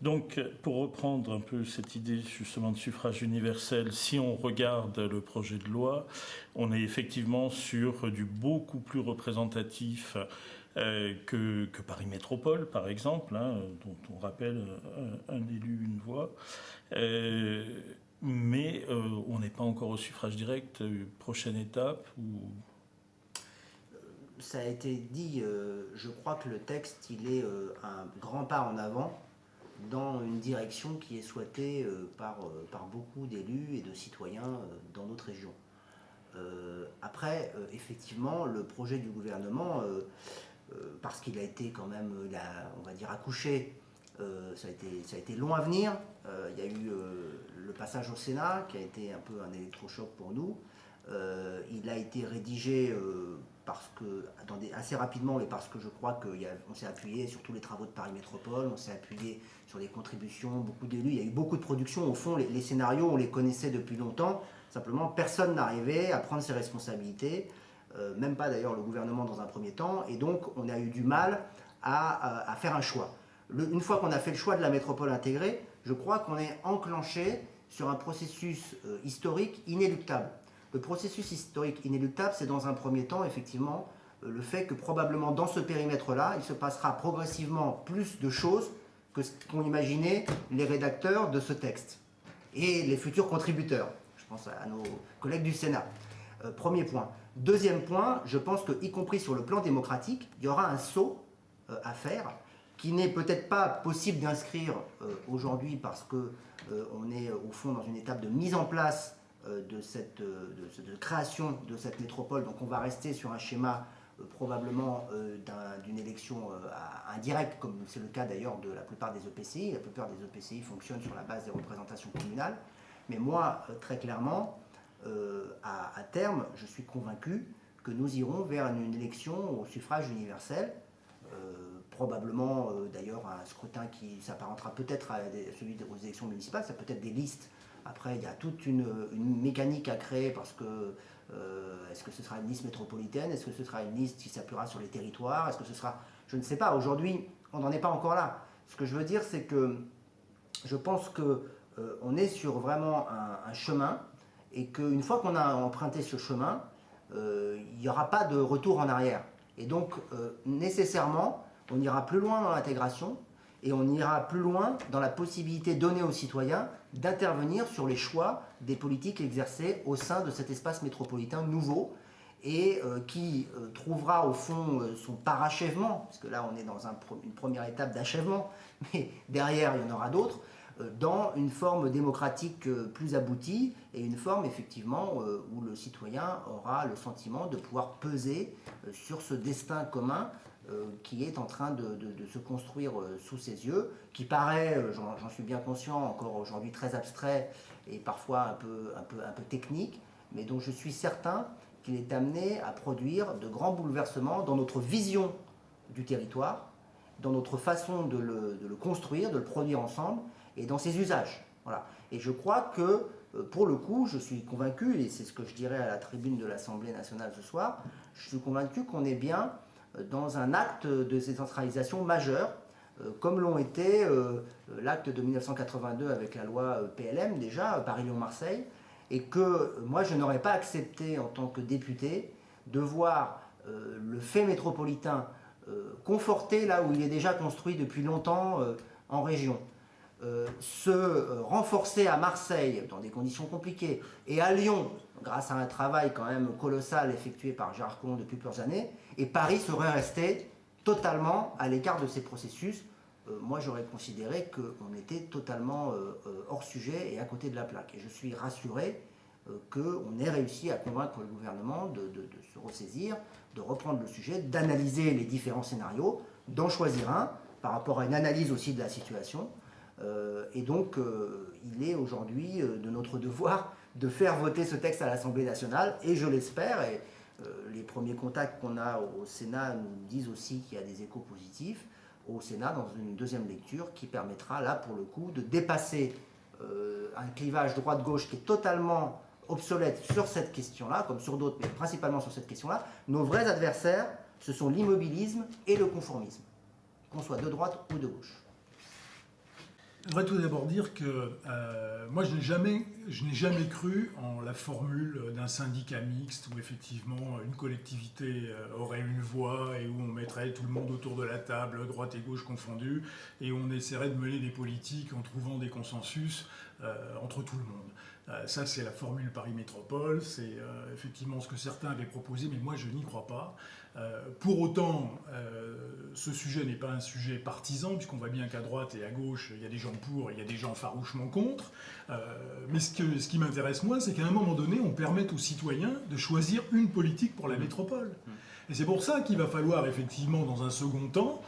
Donc, pour reprendre un peu cette idée justement de suffrage universel, si on regarde le projet de loi, on est effectivement sur du beaucoup plus représentatif que Paris Métropole, par exemple, hein, dont on rappelle un élu, une voix. Mais on n'est pas encore au suffrage direct. Prochaine étape ou... Ça a été dit, je crois que le texte, il est un grand pas en avant dans une direction qui est souhaitée par beaucoup d'élus et de citoyens dans notre région. Après, effectivement, le projet du gouvernement, parce qu'il a été quand même, on va dire, accouché, ça a été long à venir. Il y a eu le passage au Sénat, qui a été un peu un électrochoc pour nous. Il a été rédigé assez rapidement, mais parce que je crois qu'on s'est appuyé sur tous les travaux de Paris Métropole, on s'est appuyé sur les contributions, beaucoup d'élus, il y a eu beaucoup de productions. Au fond, les scénarios, on les connaissait depuis longtemps, simplement personne n'arrivait à prendre ses responsabilités, même pas d'ailleurs le gouvernement dans un premier temps, et donc on a eu du mal à faire un choix. Une fois qu'on a fait le choix de la métropole intégrée, je crois qu'on est enclenché sur un processus historique inéluctable. Le processus historique inéluctable, c'est dans un premier temps, effectivement, le fait que probablement dans ce périmètre-là, il se passera progressivement plus de choses que ce qu'ont imaginé les rédacteurs de ce texte et les futurs contributeurs. Je pense à nos collègues du Sénat. Premier point. Deuxième point, je pense que, y compris sur le plan démocratique, il y aura un saut à faire qui n'est peut-être pas possible d'inscrire aujourd'hui parce qu'on est au fond dans une étape de mise en place de création de cette métropole. Donc on va rester sur un schéma probablement d'une élection indirecte, comme c'est le cas d'ailleurs de la plupart des EPCI. La plupart des EPCI fonctionnent sur la base des représentations communales. Mais moi, très clairement, à terme, je suis convaincu que nous irons vers une élection au suffrage universel, probablement d'ailleurs un scrutin qui s'apparentera peut-être à celui aux élections municipales, ça peut être des listes. Après, il y a toute une mécanique à créer parce que est-ce que ce sera une liste métropolitaine? Est-ce que ce sera une liste qui s'appuiera sur les territoires? Est-ce que ce sera... Je ne sais pas. Aujourd'hui, on n'en est pas encore là. Ce que je veux dire, c'est que je pense qu'on est sur vraiment un chemin et qu'une fois qu'on a emprunté ce chemin, il n'y aura pas de retour en arrière. Et donc, nécessairement, on ira plus loin dans l'intégration, et on ira plus loin dans la possibilité donnée aux citoyens d'intervenir sur les choix des politiques exercées au sein de cet espace métropolitain nouveau et qui trouvera au fond son parachèvement, parce que là on est dans une première étape d'achèvement, mais derrière il y en aura d'autres, dans une forme démocratique plus aboutie et une forme effectivement où le citoyen aura le sentiment de pouvoir peser sur ce destin commun qui est en train de se construire sous ses yeux, qui paraît, j'en suis bien conscient, encore aujourd'hui très abstrait et parfois un peu technique, mais dont je suis certain qu'il est amené à produire de grands bouleversements dans notre vision du territoire, dans notre façon de le construire, de le produire ensemble, et dans ses usages. Voilà. Et je crois que, pour le coup, je suis convaincu, et c'est ce que je dirais à la tribune de l'Assemblée nationale ce soir, je suis convaincu qu'on est bien dans un acte de décentralisation majeur, comme l'ont été l'acte de 1982 avec la loi PLM déjà, Paris-Lyon-Marseille, et que moi je n'aurais pas accepté en tant que député de voir le fait métropolitain conforté là où il est déjà construit depuis longtemps en région, se renforcer à Marseille dans des conditions compliquées et à Lyon grâce à un travail quand même colossal effectué par Gérard Collomb depuis plusieurs années, et Paris serait resté totalement à l'écart de ces processus. Moi j'aurais considéré qu'on était totalement hors sujet et à côté de la plaque, et je suis rassuré qu'on ait réussi à convaincre le gouvernement de se ressaisir, de reprendre le sujet, d'analyser les différents scénarios, d'en choisir un par rapport à une analyse aussi de la situation. Et donc, il est aujourd'hui de notre devoir de faire voter ce texte à l'Assemblée nationale, et je l'espère, et les premiers contacts qu'on a au Sénat nous disent aussi qu'il y a des échos positifs au Sénat dans une deuxième lecture qui permettra là pour le coup de dépasser un clivage droite-gauche qui est totalement obsolète sur cette question-là, comme sur d'autres, mais principalement sur cette question-là. Nos vrais adversaires, ce sont l'immobilisme et le conformisme, qu'on soit de droite ou de gauche. Je voudrais tout d'abord dire que moi, je n'ai jamais cru en la formule d'un syndicat mixte où effectivement une collectivité aurait une voix et où on mettrait tout le monde autour de la table, droite et gauche confondues, et où on essaierait de mener des politiques en trouvant des consensus entre tout le monde. Ça, c'est la formule Paris Métropole, c'est effectivement ce que certains avaient proposé, mais moi, je n'y crois pas. Pour autant, ce sujet n'est pas un sujet partisan, puisqu'on voit bien qu'à droite et à gauche, il y a des gens pour et il y a des gens farouchement contre. Mais ce qui m'intéresse, moi, c'est qu'à un moment donné, on permette aux citoyens de choisir une politique pour la métropole. Et c'est pour ça qu'il va falloir, effectivement, dans un second temps,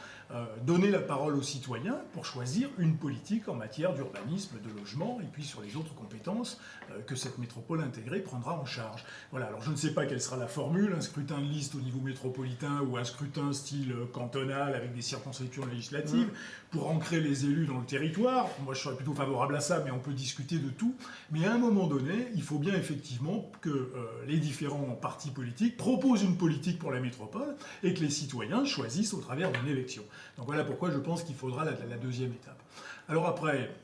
donner la parole aux citoyens pour choisir une politique en matière d'urbanisme, de logement, et puis sur les autres compétences que cette métropole intégrée prendra en charge. Voilà, alors je ne sais pas quelle sera la formule, un scrutin de liste au niveau métropolitain ou un scrutin style cantonal avec des circonscriptions législatives pour ancrer les élus dans le territoire. Moi, je serais plutôt favorable à ça, mais on peut discuter de tout. Mais à un moment donné, il faut bien effectivement que les différents partis politiques proposent une politique pour la métropole et que les citoyens choisissent au travers d'une élection. Donc voilà pourquoi je pense qu'il faudra la deuxième étape. Alors après,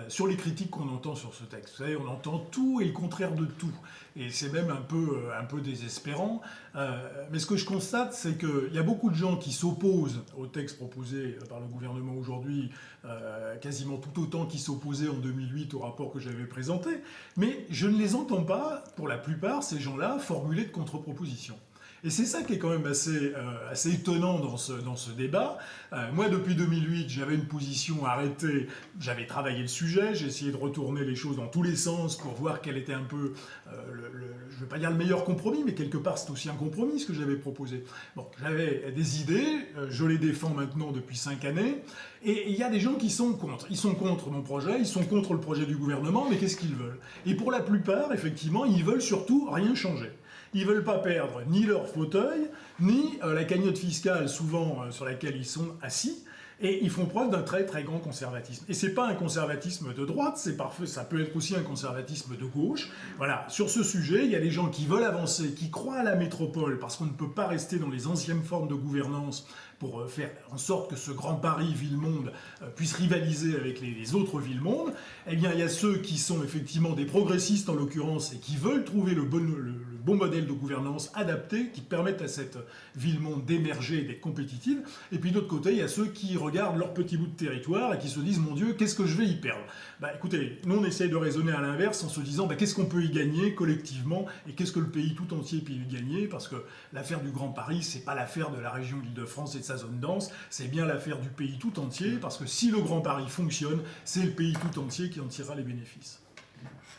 sur les critiques qu'on entend sur ce texte, vous savez, on entend tout et le contraire de tout. Et c'est même un peu désespérant. Mais ce que je constate, c'est qu'il y a beaucoup de gens qui s'opposent au texte proposé par le gouvernement aujourd'hui, quasiment tout autant qu'ils s'opposaient en 2008 au rapport que j'avais présenté. Mais je ne les entends pas, pour la plupart, ces gens-là, formuler de contre-propositions. Et c'est ça qui est quand même assez étonnant dans ce débat. Moi, depuis 2008, j'avais une position arrêtée, j'avais travaillé le sujet, j'ai essayé de retourner les choses dans tous les sens pour voir quel était un peu, je ne vais pas dire le meilleur compromis, mais quelque part c'est aussi un compromis ce que j'avais proposé. Bon, j'avais des idées, je les défends maintenant depuis 5 années, et il y a des gens qui sont contre. Ils sont contre mon projet, ils sont contre le projet du gouvernement, mais qu'est-ce qu'ils veulent? Et pour la plupart, effectivement, ils veulent surtout rien changer. Ils ne veulent pas perdre ni leur fauteuil, ni la cagnotte fiscale souvent sur laquelle ils sont assis, et ils font preuve d'un très très grand conservatisme. Et c'est pas un conservatisme de droite, c'est parfait, ça peut être aussi un conservatisme de gauche. Voilà, sur ce sujet, il y a des gens qui veulent avancer, qui croient à la métropole, parce qu'on ne peut pas rester dans les anciennes formes de gouvernance pour faire en sorte que ce grand Paris ville-monde puisse rivaliser avec les autres villes-monde. Eh bien, il y a ceux qui sont effectivement des progressistes en l'occurrence et qui veulent trouver le bon modèle de gouvernance adapté qui permette à cette ville-monde d'émerger et d'être compétitive. Et puis d'autre côté, il y a ceux qui regardent leur petit bout de territoire et qui se disent « Mon Dieu, qu'est-ce que je vais y perdre ?» Écoutez, nous on essaye de raisonner à l'inverse en se disant qu'est-ce qu'on peut y gagner collectivement et qu'est-ce que le pays tout entier peut y gagner, parce que l'affaire du Grand Paris, c'est pas l'affaire de la région Île-de-France et de sa zone dense, c'est bien l'affaire du pays tout entier, parce que si le Grand Paris fonctionne, c'est le pays tout entier qui en tirera les bénéfices.